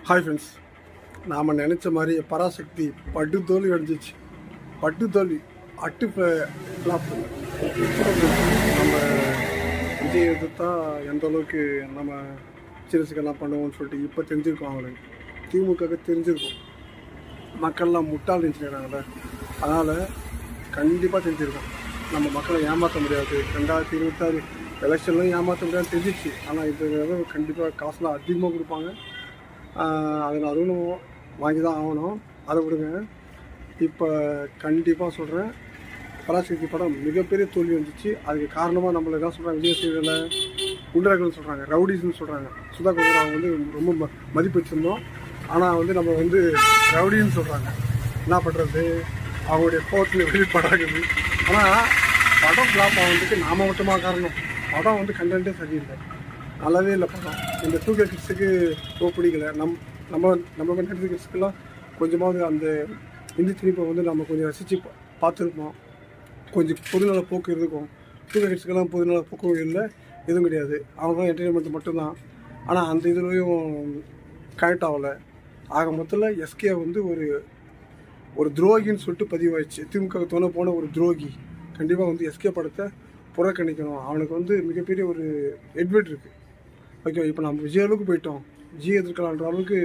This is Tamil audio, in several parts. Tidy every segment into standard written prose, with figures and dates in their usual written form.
ஹாய் ஃப்ரெண்ட்ஸ், நாம் நினச்ச மாதிரி பராசக்தி படுதோல்வி அடைஞ்சிச்சு. படுதோல்வி அட்டு ஃப்ளாப். நம்ம விஜய் எதிர்த்தா எந்த அளவுக்கு நம்ம சிறுசுக்கெல்லாம் பண்ணுவோம்னு சொல்லிட்டு இப்போ தெரிஞ்சிருக்கோம். அவங்களுக்கு திமுக தெரிஞ்சிருக்கும். மக்கள்லாம் முட்டாள் நினச்சிக்கிறாங்கல்ல, அதனால் கண்டிப்பாக தெரிஞ்சிருக்கோம். நம்ம மக்களை ஏமாற்ற முடியாது. 2026 எலெக்ஷன்லாம் ஏமாற்ற முடியாது தெரிஞ்சிச்சு. ஆனால் இது கண்டிப்பாக காசுலாம் அதிகமாக கொடுப்பாங்க. அதில் அதுவும் வாங்கி தான் ஆகணும். அதை விடுங்க. இப்போ கண்டிப்பாக சொல்கிறேன், பராசக்தி படம் மிகப்பெரிய தோல்வி வந்துச்சு. அதுக்கு காரணமாக நம்மளை என்ன சொல்கிறாங்க, விஜய் சேவையில் குண்டர்கள் சொல்கிறாங்க, ரவுடிஸ்ன்னு சொல்கிறாங்க. சுதா குமார் வந்து ரொம்ப மதிப்பு வச்சுருந்தோம். ஆனால் நம்ம ரவுடின்னு சொல்கிறாங்க. என்ன பண்ணுறது, அவங்களுடைய கோர்ட்டில் வெளிப்படாகுது. ஆனால் படம் ஃப்ளாப் ஆகிறதுக்கு நாம் மட்டுமா காரணம்? படம் கண்டென்ட்டே சரியில்லை, நல்லாவே இல்லை படம். இந்த 2K கிட்ஸுக்கு ரொம்ப பிடிக்கல. நம்ம கண்டென்ட் கிட்ஸுக்கெல்லாம் கொஞ்சமாவது அந்த இந்தி திணிப்பை நம்ம கொஞ்சம் ரசித்து பார்த்துருப்போம். கொஞ்சம் பொதுநல போக்கு இருக்கும். 2K கிட்ஸுக்கெல்லாம் பொதுநல போக்கு இல்லை, எதுவும் கிடையாது. அவங்களாம் என்டர்டெயின்மெண்ட் மட்டும்தான். ஆனால் அந்த இதுலேயும் கனெக்ட் ஆகலை. ஆக மொத்தத்தில் எஸ்கே ஒரு துரோகின்னு சொல்லிட்டு பதிவாயிடுச்சு. திமுக தோண போன ஒரு துரோகி. கண்டிப்பாக எஸ்கே படத்தை புறக்கணிக்கணும். அவனுக்கு மிகப்பெரிய ஒரு எட்வெட் இருக்குது. ஓகே, இப்போ நம்ம விஜய் அளவுக்கு போயிட்டோம். விஜய் எதிர்க்கலான்ற அளவுக்கு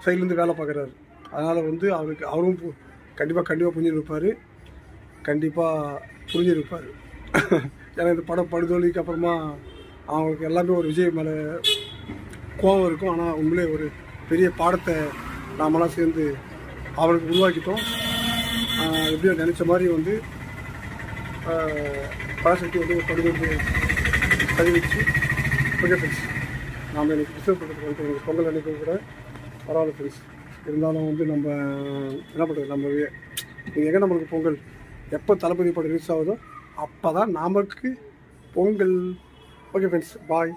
சைட்லேருந்து வேலை பார்க்குறாரு. அதனால் அவரும் கண்டிப்பாக புரிஞ்சிருப்பார். ஏன்னா இந்த படம் படுதோல்விக்கு அப்புறமா அவங்களுக்கு எல்லாமே ஒரு விஜய் மேலே கோபம் இருக்கும். ஆனால் உண்மையிலே ஒரு பெரிய பாடத்தை நாமெல்லாம் சேர்ந்து அவருக்கு உருவாக்கிட்டோம். எப்படியோ நினச்ச மாதிரி பராசக்தி ஒரு படுதோல்வி பதிவிச்சு. ஓகே ஃப்ரெண்ட்ஸ், நாம் எனக்கு பிஸ்னஸ் பண்ணுறதுக்கு பொங்கல் அன்றைக்கி கூட பரவாயில்ல ஃப்ரெண்ட்ஸ். இருந்தாலும் நம்ம என்ன பண்ணுறது, நீங்கள் நம்மளுக்கு பொங்கல் எப்போ தளபதி படம் ரிலீஸ் ஆகுதோ அப்போ தான் நமக்கு பொங்கல். ஓகே ஃப்ரெண்ட்ஸ், பாய்.